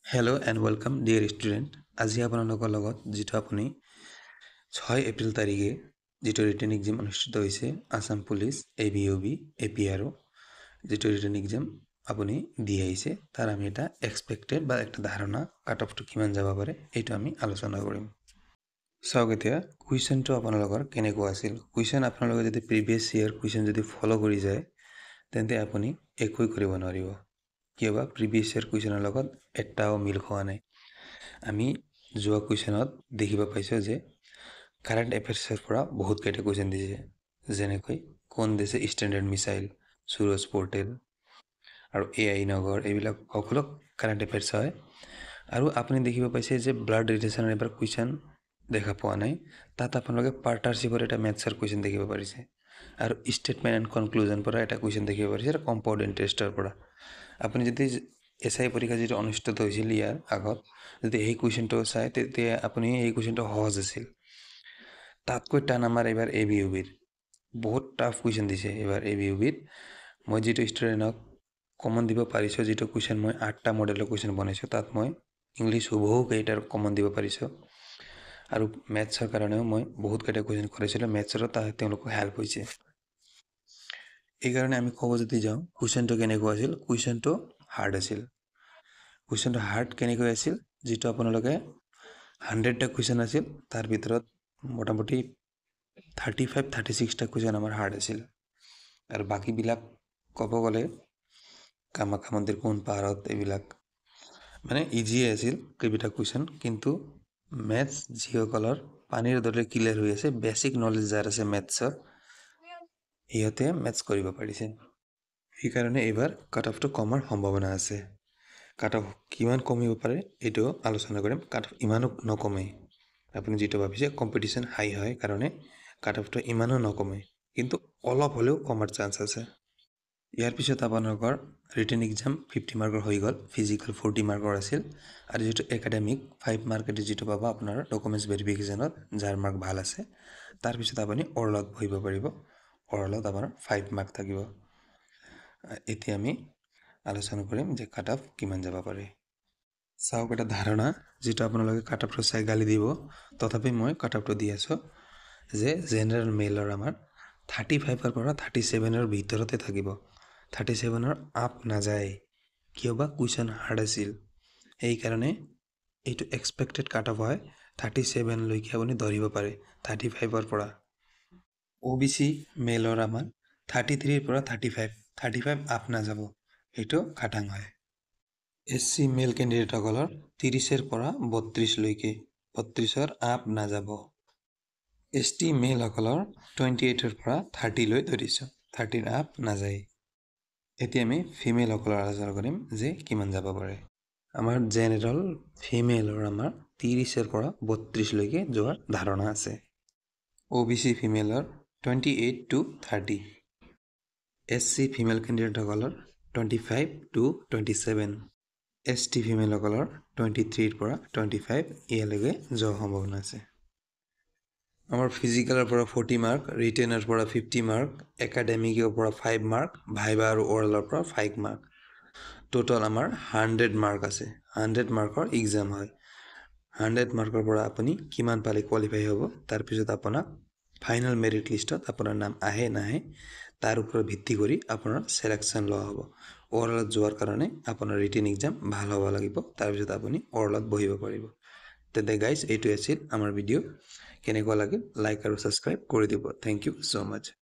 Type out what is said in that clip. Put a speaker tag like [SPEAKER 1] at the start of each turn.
[SPEAKER 1] Hello and welcome dear student. আজি আপোনালোকৰ লগত যেটো আপুনি 6 এপ্ৰিল তাৰিখে যেটো ৰিটেন এক্সাম অনুষ্ঠিত হৈছে আসাম পুলিচ ABOB APRO যেটো ৰিটেন এক্সাম আপুনি দি আহিছে তাৰ আমি এটা এক্সপেক্টেড বা একটা ধাৰণা কাট অফটো কিমান যাব পাৰে এইটো আমি আলোচনা কৰিম চাওক এতিয়া কুৱেশ্যনটো আপোনালোকৰ কেনেকুৱা আছিল কুৱেশ্যন আপোনালোকে যদি প্ৰিভিয়াছ ইয়াৰ কুৱেশ্যন যদি ফলো কৰি যায় তেন্তে আপুনি একোই কৰিব নোৱাৰিব কিয়বা প্ৰিভিয়াছ ইয়াৰ কুৱেশ্যনৰ লগত এটাও মিল খোৱা নাই আমি যোৱা কুৱেশ্যনত দেখিব পাইছোঁ যে কাৰেণ্ট এফেয়াৰ্ছৰ পৰা বহুত কেইটা কুৱেশ্যন দিছে যেনেকৈ কোন দেশে ষ্টেণ্ডাৰ্ড মিছাইল সুৰজ পৰ্টেল আৰু AI নগৰ এইবিলাক সকলো কাৰেণ্ট এফেয়াৰ্ছ হয় আৰু আপুনি দেখিব পাইছে যে ব্লাড ৰিলেশ্যনৰ এবাৰ কুৱেশ্যন দেখা পোৱা নাই তাত আপোনালোকে পাৰ্টনাৰশ্বিপৰ এটা মেথছৰ কুৱেশ্যন দেখিব পাৰিছে আৰু ষ্টেটমেণ্ট এণ্ড কনক্লুজন পৰা এটা কুৱেশ্যন দেখিব পাৰিছে আৰু কম্পাউণ্ড ইণ্টাৰেষ্টৰ পৰা আপুনি যদি SI পৰীক্ষা যেটো অনুষ্ঠিত হৈছিল ইয়াৰ আগত যদি এই কুৱেশ্যনটো চাই তেতিয়া আপুনি এই কুৱেশ্যনটো সহজ আছিল তাতকৈ টান আমাৰ এবাৰ ABOBৰ বহুত টাফ কুৱেশ্যন দিছে এবাৰ ABOBৰ মই যেটো ষ্টুডেণ্টক কমন দিব পাৰিছোঁ যেটো কুৱেশ্যন মই 8টা মডেলৰ কুৱেশ্যন বনাইছোঁ তাত মই ইংলিছ হুবহু কেইটাৰ কমন দিব পাৰিছোঁ আৰু মেথছৰ কাৰণেও মই বহুত কেইটা কুৱেশ্যন কৰিছিলোঁ মেথছৰো তেওঁলোকক হেল্প হৈছে এই কাৰণে আমি ক'ব যদি যাওঁ কুৱেশ্যনটো কেনেকুৱা আছিল কুৱেশ্যনটো হাৰ্ড আছিল কুৱেশ্যনটো হাৰ্ড কেনেকৈ আছিল যেটো আপোনালোকে 100টা কুৱেশ্যন আছিল তাৰ ভিতৰত মোটামুটি 35-36টা কুৱেশ্যন আমাৰ হাৰ্ড আছিল আৰু বাকিবিলাক ক'ব গ'লে কামাখ্যা মন্দিৰ কোন পাহাৰত এইবিলাক মানে ইজি আছিল কেইটা কুৱেশ্যন কিন্তু মেথছ যিসকলৰ পানীৰ দৰে ক্লিয়াৰ হৈ আছে বেসিক নলেজ যাৰ আছে মেথছৰ ইহঁতে মেথছ কৰিব পাৰিছে সেইকাৰণে এইবাৰ কাট অফটো কমাৰ সম্ভাৱনা আছে কাট অফ কিমান কমিব পাৰে এইটো আলোচনা কৰিম কাট অফ ইমানো নকমে আপুনি যেটো ভাবিছে কম্পিটিশন হাই হয় কাৰণে কাট অফটো ইমানো নকমে কিন্তু অলপ হলেও কমাৰ চান্স আছে ইয়াৰ পিছত আপোনালোকৰ ৰিটেন এক্সাম 50 মাৰ্কৰ হৈ গ'ল ফিজিক্যাল 40 মাৰ্কৰ আছিল আৰু যেটো একাডেমিক 5 মাৰ্কেট যেটো পাবা আপোনাৰ ডকুমেন্টছ ভেৰিফিকেশনত যাৰ মাৰ্ক ভাল আছে তাৰ পিছত আপুনি অৰলত বহিব পাৰিব অৰলত আপোনাৰ 5 মাৰ্ক থাকিব এতিয়া আমি আলোচনা কৰিম যে কাট অফ কিমান যাব পাৰে চাওক এটা ধাৰণা যেটো আপোনালোকে কাট অফটো চাই গালি দিব তথাপি মই কাট অফটো দি আছো যে জেনাৰেল মেলৰ আমাৰ 35 পৰা 37 ৰ ভিতৰতে থাকিব 37 ৰ আপ নাযায় কিয়বা কুৱেশ্যন হাৰ্ড আছিল এই কাৰণে এইটো এক্সপেক্টেড কাট অফ হয় 37 লৈকে আপুনি ধৰিব পাৰে 35 ৰ পৰা OBC মেলৰ আমাৰ 33 পৰা 35 আপ নাযাব এইটো খাটাং হয় SC মেল ক্যান্ডিডেটসকলৰ 30 ৰ পৰা 32 লৈকে 32 ৰ আপ নাযাব ST মেলসকলৰ 28 ৰ পৰা 30 লৈ ধৰিছো 30 ৰ আপ নাযায় এতিয়া আমি ফিমেলসকলৰ আলোচনা কৰিম যে কিমান যাব পাৰে আমাৰ জেনাৰেল ফিমেলৰ আমাৰ 30 ৰ পৰা 32 লৈকে যোৱাৰ ধাৰণা আছে OBC ফিমেলৰ 28 to 30 SC ফিমেল ক্যান্ডিডেটসকলৰ 25 to 27 ST ফিমেলসকলৰ 23 ৰ পৰা 25 ইয়ালৈকে যোৱাৰ সম্ভাৱনা আছে আমাৰ ফিজিক্যালৰ পৰা 40 মাৰ্ক ৰিটেনৰ পৰা 50 মাৰ্ক একাডেমিকৰ পৰা 5 মাৰ্ক ভাইবা আৰু অৰালৰ পৰা 5 মাৰ্ক টোটাল আমাৰ 100 মাৰ্ক আছে 100 মাৰ্কৰ এক্সাম হয় 100 মাৰ্কৰ পৰা আপুনি কিমান পালে কোৱালিফাই হ'ব তাৰ পিছত আপোনাক ফাইনাল মেৰিট লিষ্টত আপোনাৰ নাম আহে নাহে তাৰ ওপৰত ভিত্তি কৰি আপোনাৰ সিলেকশন লোৱা হ'ব অৰালত যোৱাৰ কাৰণে আপোনাৰ ৰিটেন এক্সাম ভাল হ'ব লাগিব তাৰ পিছত আপুনি অৰালত বহিব পাৰিব তেন্তে গাইস এইটো আছিল আমাৰ ভিডিও কেনেকুৱা লাগিল লাইক আৰু সাবস্ক্ৰাইব কৰি দিব থ্যাংক ইউ সো মাচ